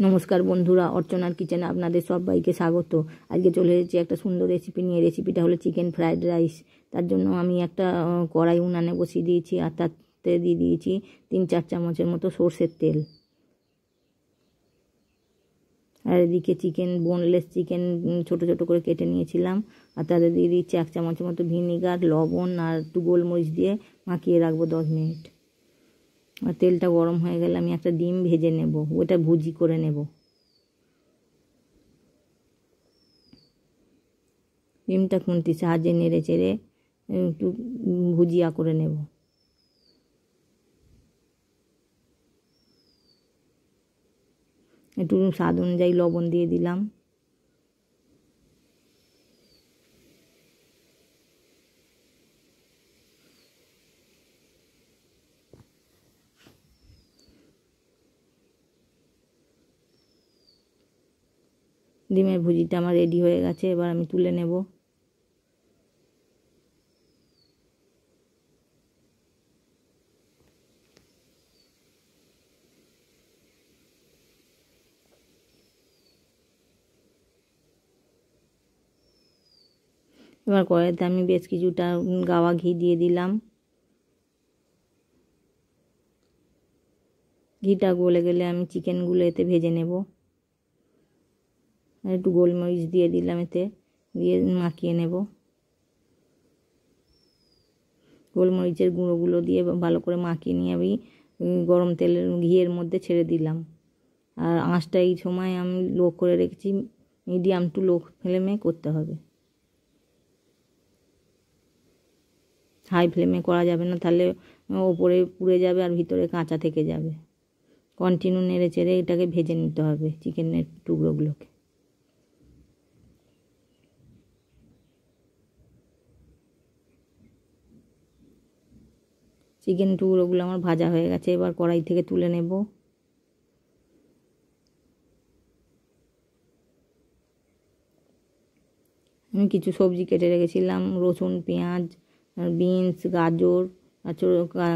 নমস্কার বন্ধুরা, অর্চনার কিচেনে আপনাদের সবাইকে স্বাগত। আজকে চলে এসেছি একটা সুন্দর রেসিপি নিয়ে। রেসিপিটা হলো চিকেন ফ্রাইড রাইস। তার জন্য আমি একটা কড়াই উনানে বসিয়ে দিয়েছি আর তাতে দিয়ে দিয়েছি 3-4 চামচের মতো সর্ষের তেল। আর এদিকে বোনলেস চিকেন ছোট ছোট করে কেটে নিয়েছিলাম। আর তাতে দিয়ে দিচ্ছি 1 চামচের মতো ভিনিগার, লবণ আর একটু গোলমরিচ দিয়ে মাখিয়ে রাখবো 10 মিনিট। আর তেলটা গরম হয়ে গেলে আমি একটা ডিম ভেজে নেব, ওটা ভুজি করে নেব। ডিমটা খুন্তির সাহায্যে নেড়ে চেড়ে একটু ভুজিয়া করে নেব। একটু স্বাদ অনুযায়ী লবণ দিয়ে দিলাম। ডিমের ভুজিটা আমার রেডি হয়ে গেছে, এবার আমি তুলে নেব। এবার কড়াইতে আমি বেশ কিছুটা গাওয়া ঘি দিয়ে দিলাম। ঘিটা গলে গেলে আমি চিকেনগুলো এতে ভেজে নেব। আর একটু গোলমরিচ দিয়ে দিলাম এতে, দিয়ে মাখিয়ে নেব। গোলমরিচের গুঁড়োগুলো দিয়ে ভালো করে মাখিয়ে নিয়ে আমি গরম তেলের ঘিয়ের মধ্যে ছেড়ে দিলাম। আর আঁচটা এই সময় আমি লো করে রেখেছি, মিডিয়াম টু লো ফ্লেমে করতে হবে। হাই ফ্লেমে করা যাবে না, তাহলে ওপরে পুড়ে যাবে আর ভিতরে কাঁচা থেকে যাবে। কন্টিনিউ নেড়ে চেড়ে এটাকে ভেজে নিতে হবে চিকেনের টুকরোগুলোকে। চিকেন টুকরোগুলো আমার ভাজা হয়ে গেছে, এবার কড়াই থেকে তুলে নেব। আমি কিছু সবজি কেটে রেখেছিলাম, রসুন, পেঁয়াজ, বিনস, গাজর আর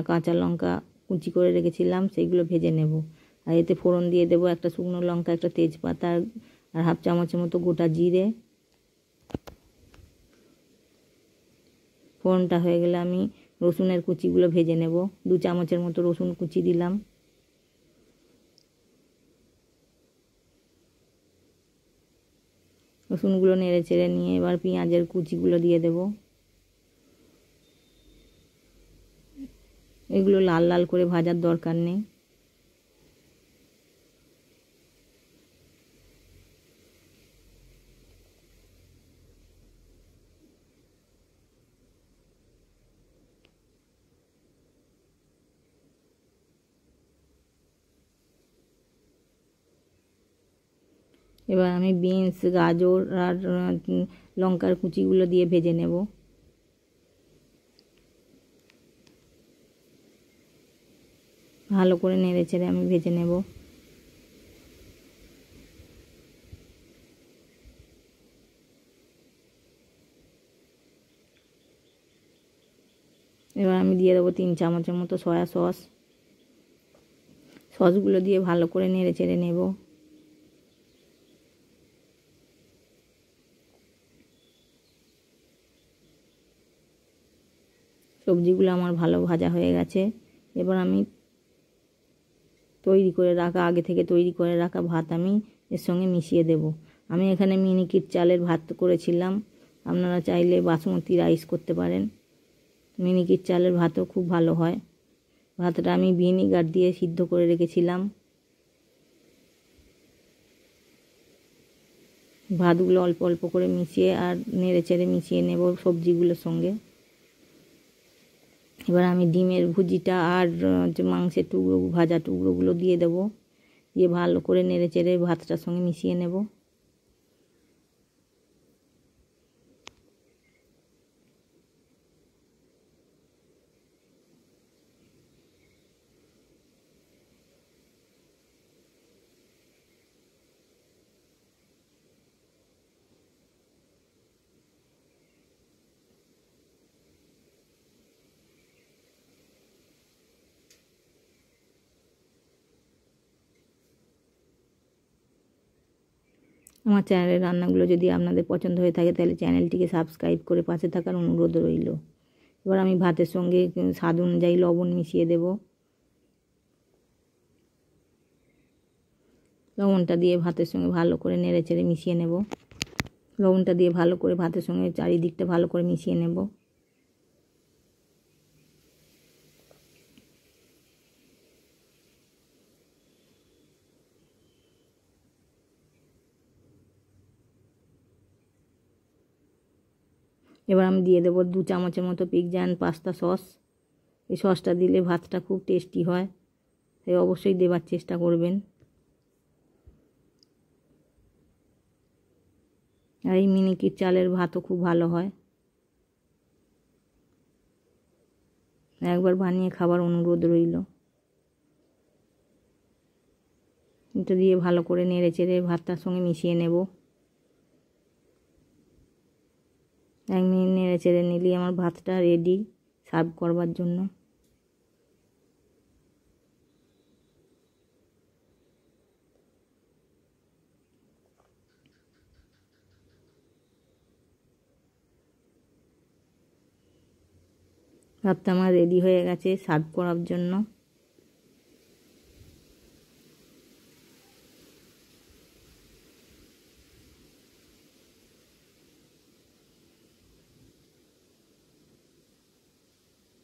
কাঁচা লঙ্কা কুচি করে রেখেছিলাম, সেইগুলো ভেজে নেব। আর এতে ফোড়ন দিয়ে দেবো একটা শুকনো লঙ্কা, একটা তেজপাতা আর 1/2 চামচের মতো গোটা জিরে। ফোড়নটা হয়ে গেলে আমি রসুনের কুচিগুলো ভেজে নেব। 2 চামচের মতো রসুন কুচি দিলাম। রসুনগুলো নেড়ে চেড়ে নিয়ে এবার পেঁয়াজের কুচিগুলো দিয়ে দেব। এগুলো লাল লাল করে ভাজার দরকার নেই। এবার আমি বিনস, গাজর আর লঙ্কার কুচিগুলো দিয়ে ভেজে নেব। ভালো করে নেড়ে চেড়ে আমি ভেজে নেব। এবার আমি দিয়ে দেবো 3 চামচের মতো সয়া সস। সসগুলো দিয়ে ভালো করে নেড়ে চেড়ে নেব। সবজিগুলো আমার ভালো ভাজা হয়ে গেছে। এবার আমি আগে থেকে তৈরি করে রাখা ভাত আমি এর সঙ্গে মিশিয়ে দেব। আমি এখানে মিনিকিট চালের ভাত করেছিলাম, আপনারা চাইলে বাসমতি রাইস করতে পারেন। মিনিকিট চালের ভাতও খুব ভালো হয়। ভাতটা আমি ভিনিগার দিয়ে সিদ্ধ করে রেখেছিলাম। ভাতগুলো অল্প অল্প করে মিশিয়ে আর নেড়ে চেড়ে মিশিয়ে নেব সবজিগুলোর সঙ্গে। এবার আমি ডিমের ভুজিটা আর মাংসের ভাজা টুকরোগুলো দিয়ে দেবো, দিয়ে ভালো করে নেড়ে চেড়ে ভাতটার সঙ্গে মিশিয়ে নেব। আমার চ্যানেলের রান্নাগুলো যদি আপনাদের পছন্দ হয়ে থাকে তাহলে চ্যানেলটিকে সাবস্ক্রাইব করে পাশে থাকার অনুরোধ রইল। এবার আমি ভাতের সঙ্গে স্বাদ অনুযায়ী লবণ মিশিয়ে দেব। লবণটা দিয়ে ভাতের সঙ্গে ভালো করে নেড়ে চেড়ে মিশিয়ে নেব। লবণটা দিয়ে ভালো করে ভাতের সঙ্গে চারিদিকটা ভালো করে মিশিয়ে নেব। এবার আমি দিয়ে দেবো 2 চামচের মতো পিৎজা অ্যান্ড পাস্তা সস। এই সসটা দিলে ভাতটা খুব টেস্টি হয়, তাই অবশ্যই দেবার চেষ্টা করবেন। আর এই মিনিকেট চালের ভাতও খুব ভালো হয়, একবার বানিয়ে খাবার অনুরোধ রইল। এটা দিয়ে ভালো করে নেড়ে চেড়ে ভাতটার সঙ্গে মিশিয়ে নেব। 1 মিনিট নেড়ে চেড়ে নিলেই আমার ভাতটা রেডি সার্ভ করবার জন্য। ভাতটা আমার রেডি হয়ে গেছে সার্ভ করার জন্য।